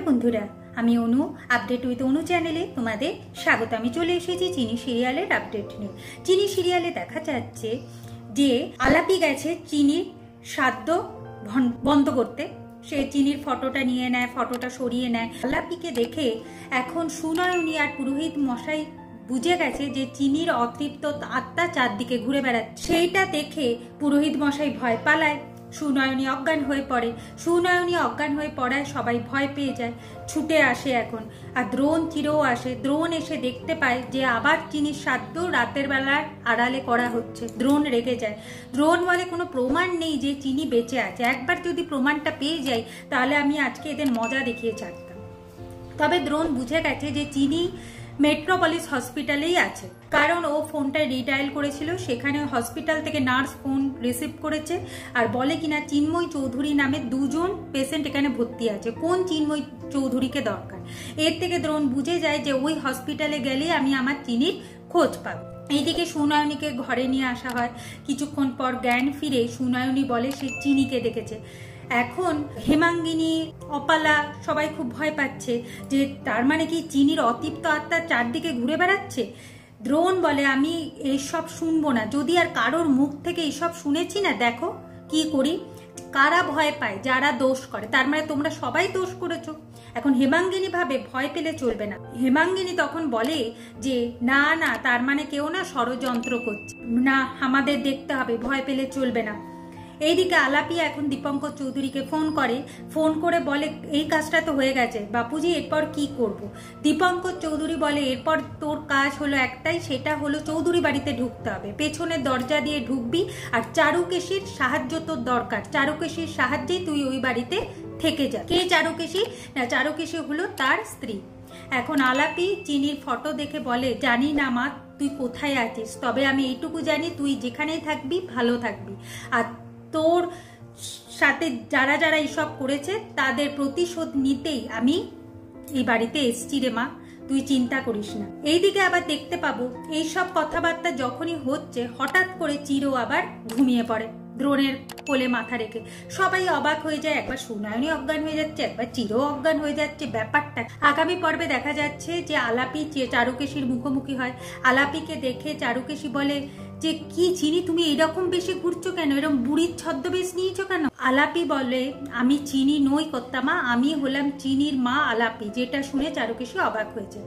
Hello বন্ধুরা, আমি অনু। Update with অনু চ্যানেলে তোমাদের স্বাগত। আমি চলে এসেছি চিনি সিরিয়ালের আপডেট নিয়ে। চিনি সিরিয়ালে দেখা যাচ্ছে যে আলাপি গেছে চিনির সাধ্য বন্ধ করতে। সে চিনির ফটোটা নিয়ে নেয়, ফটোটা সরিয়ে নেয়। আলাপিকে দেখে এখন সুনয়নী আর পুরোহিত মশাই বুঝে গেছে যে চিনির অতৃপ্ত আত্মা চারদিকে ঘুরে বেড়াচ্ছে। সেইটা দেখে পুরোহিত মশাই ভয় পালায়। সুনয়নী অজ্ঞান হয়ে পড়ে। সুনয়নী অজ্ঞান হয়ে পড়ায় সবাই ভয় পেয়ে যায়, ছুটে আসে এখন। আর দ্রোণ চিরও আসে। দ্রোণ এসে দেখতে পায় যে আবার চিনির সাধ্য রাতের বেলার আড়ালে করা হচ্ছে। দ্রোণ রেগে যায়। দ্রোণ বলে কোনো প্রমাণ নেই যে চিনি বেঁচে আছে। একবার যদি প্রমাণটা পেয়ে যাই তাহলে আমি আজকে এদের মজা দেখিয়ে ছাড়তাম। তবে দ্রোণ বুঝে গেছে যে চিনি মেট্রোপলিস হসপিটালেই আছে, কারণ ও ফোনটা রিডায়াল করেছিল। সেখানে হসপিটাল থেকে নার্স ফোন রিসিভ করেছে আর বলে কিনা চিন্ময় চৌধুরী নামে দুজন পেশেন্ট এখানে ভর্তি আছে। কোন চিন্ময় চৌধুরীকে দরকার? এর থেকে দ্রোণ বুঝে যায় যে ওই হসপিটালে গেলে আমি আমার চিনির খোঁজ পাবো। এইদিকে সুনয়নীকে ঘরে নিয়ে আসা হয়। কিছুক্ষণ পর জ্ঞান ফিরে সুনয়নী বলে সে চিনিকে দেখেছে। এখন হেমাঙ্গিনী, অপালা সবাই খুব ভয় পাচ্ছে যে তার মানে কি চিনির অতৃপ্ত আত্মা চারদিকে ঘুরে বেড়াচ্ছে। দ্রোণ বলে আমি এইসব শুনবো না। যদি আর কারোর মুখ থেকে এইসব শুনেছি না, দেখো কি করি। কারা ভয় পায়? যারা দোষ করে। তার মানে তোমরা সবাই দোষ করেছো। এখন হেমাঙ্গিনী ভাবে ভয় পেলে চলবে না। হেমাঙ্গিনী তখন বলে যে না না, তার মানে কেউ না ষড়যন্ত্র করছে না, আমাদের দেখতে হবে, ভয় পেলে চলবে না। এইদিকে আলাপি এখন দীপঙ্কর চৌধুরীকে ফোন করে বলে এই কাজটা তো হয়ে গেছে বাপুজি, এরপর কি করব? দীপঙ্কর চৌধুরী বলে এরপর তোর কাজ হলো একটাই, সেটা হলো চৌধুরী বাড়িতে ঢুকতে হবে। পেছনের দরজা দিয়ে ঢুকবি আর চারুকেশীর সাহায্য তোর দরকার। চারুকেশীর সাহায্যে তুই ওই বাড়িতে থেকে যা। কে চারুকেশী? না, চারুকেশী হলো তার স্ত্রী। এখন আলাপি চিনির ফটো দেখে বলে জানি না মা তুই কোথায় আছিস, তবে আমি এইটুকু জানি তুই যেখানেই থাকবি ভালো থাকবি। আর তোর সাথে যারা যারা এইসব করেছে তাদের প্রতিশোধ নিতেই আমি এই বাড়িতে এসছি রে মা, তুই চিন্তা করিস না। এইদিকে আবার দেখতে পাবো এইসব কথাবার্তা যখনই হচ্ছে হঠাৎ করে চিরো আবার ঘুমিয়ে পড়ে দ্রোণের কোলে মাথা রেখে। সবাই অবাক হয়ে যায়। একবার সুনয়নী অজ্ঞান হয়ে যাচ্ছে, একবার চিরো অজ্ঞান হয়ে যাচ্ছে। ব্যাপারটা আগামী পর্বে দেখা যাচ্ছে যে আলাপি চারুকেশীর মুখোমুখি হয়। আলাপিকে দেখে চারুকেশী বলে যে কি চিনি তুমি এরকম বেশি ঘুরছো কেন, এরকম বুড়ির ছদ্মবেশ নিয়েছো কেন? আলাপি বলে আমি চিনি নই কর্তামা, আমি হলাম চিনির মা আলাপি। যেটা শুনে চারুকেশী অবাক হয়েছে।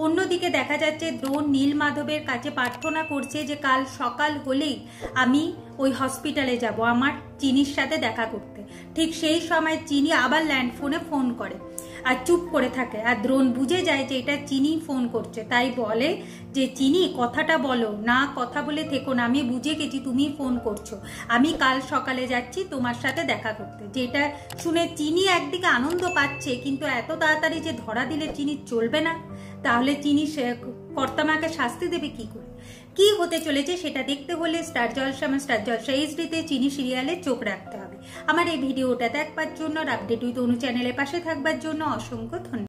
অন্যদিকে দেখা যাচ্ছে দ্রোণ নীলমাধবের কাছে প্রার্থনা করছে যে কাল সকাল হলেই আমি ওই হসপিটালে যাব আমার চিনির সাথে দেখা করতে। ঠিক সেই সময় চিনি আবার ল্যান্ড ফোনে ফোন করে আর চুপ করে থাকে। আর দ্রোণ বুঝে যায় যে এটা চিনি ফোন করছে, তাই বলে যে চিনি কথাটা বলো না, কথা বলে থেকো না, আমি বুঝে গেছি তুমি ফোন করছো, আমি কাল সকালে যাচ্ছি তোমার সাথে দেখা করতে। যেটা শুনে চিনি একদিকে আনন্দ পাচ্ছে, কিন্তু এত তাড়াতাড়ি যে ধরা দিলে চিনি চলবে না। তাহলে চিনি কর্তামাকে শাস্তি দেবে কি করে? কি হতে চলেছে সেটা দেখতে হলে স্টার জলসা এইচডিতে চিনি সিরিয়ালে চোখ রাখতে হবে। আমার এই ভিডিওটা দেখবার জন্য আর আপডেট উইথ অনু চ্যানেলের পাশে থাকবার জন্য অসংখ্য ধন্যবাদ।